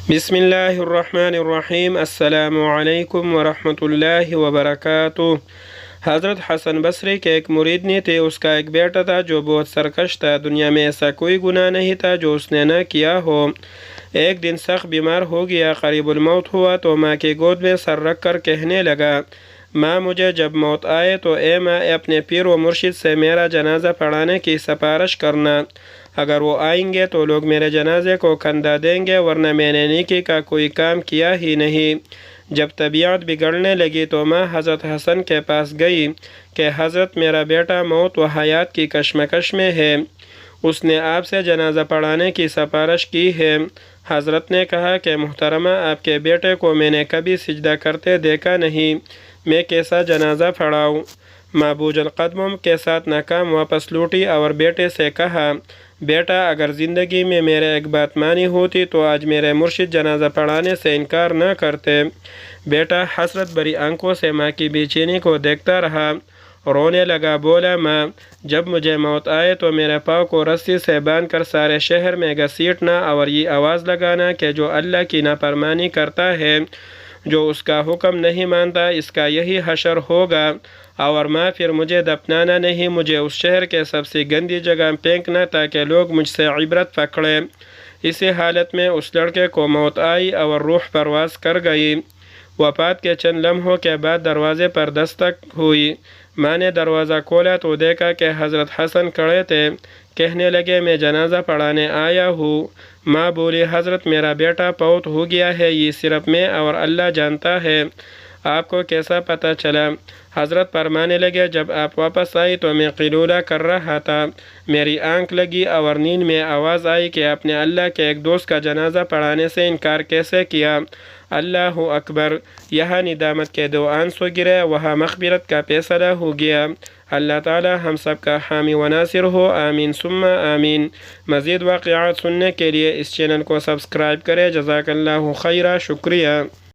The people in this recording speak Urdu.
بسم اللہ الرحمن الرحیم۔ السلام علیکم ورحمۃ اللہ وبرکاتہ۔ حضرت حسن بصری کے ایک مرید نے تھے، اس کا ایک بیٹا تھا جو بہت سرکش تھا۔ دنیا میں ایسا کوئی گناہ نہیں تھا جو اس نے نہ کیا ہو۔ ایک دن سخت بیمار ہو گیا، قریب الموت ہوا تو ماں کی گود میں سر رکھ کر کہنے لگا، ماں مجھے جب موت آئے تو اے ماں اپنے پیر و مرشد سے میرا جنازہ پڑھانے کی سفارش کرنا۔ اگر وہ آئیں گے تو لوگ میرے جنازے کو کندھا دیں گے، ورنہ میں نے نیکی کا کوئی کام کیا ہی نہیں۔ جب طبیعت بگڑنے لگی تو ماں حضرت حسن کے پاس گئی کہ حضرت میرا بیٹا موت و حیات کی کشمکش میں ہے، اس نے آپ سے جنازہ پڑھانے کی سفارش کی ہے۔ حضرت نے کہا کہ محترمہ، آپ کے بیٹے کو میں نے کبھی سجدہ کرتے دیکھا نہیں، میں کیسا جنازہ پڑھاؤں؟ ماں بوجھ القدم کے ساتھ ناکام واپس لوٹی اور بیٹے سے کہا، بیٹا اگر زندگی میں میرے ایک بات مانی ہوتی تو آج میرے مرشد جنازہ پڑھانے سے انکار نہ کرتے۔ بیٹا حسرت بھری آنکھوں سے ماں کی بے چینی کو دیکھتا رہا، رونے لگا، بولا، ماں جب مجھے موت آئے تو میرے پاؤں کو رسی سے باندھ کر سارے شہر میں گھسیٹنا اور یہ آواز لگانا کہ جو اللہ کی نافرمانی کرتا ہے، جو اس کا حکم نہیں مانتا، اس کا یہی حشر ہوگا، اور ماں پھر مجھے دفنانا نہیں، مجھے اس شہر کے سب سے گندی جگہ پھینکنا تاکہ لوگ مجھ سے عبرت پکڑیں۔ اسی حالت میں اس لڑکے کو موت آئی اور روح پرواز کر گئی۔ وفات کے چند لمحوں کے بعد دروازے پر دستک ہوئی۔ ماں نے دروازہ کھولا تو دیکھا کہ حضرت حسن کھڑے تھے، کہنے لگے، میں جنازہ پڑھانے آیا ہوں۔ ماں بولی، حضرت میرا بیٹا فوت ہو گیا ہے، یہ صرف میں اور اللہ جانتا ہے، آپ کو کیسا پتہ چلا؟ حضرت فرمانے لگے، جب آپ واپس آئی تو میں قیلولہ کر رہا تھا، میری آنکھ لگی اور نیند میں آواز آئی کہ آپ نے اللہ کے ایک دوست کا جنازہ پڑھانے سے انکار کیسے کیا؟ اللہ اکبر! یہاں ندامت کے دو آنسو گرے، وہاں مغفرت کا فیصلہ ہو گیا۔ اللہ تعالی ہم سب کا حامی و ناصر ہو، آمین ثم آمین۔ مزید واقعات سننے کے لیے اس چینل کو سبسکرائب کریں۔ جزاک اللہ خیرہ، شکریہ۔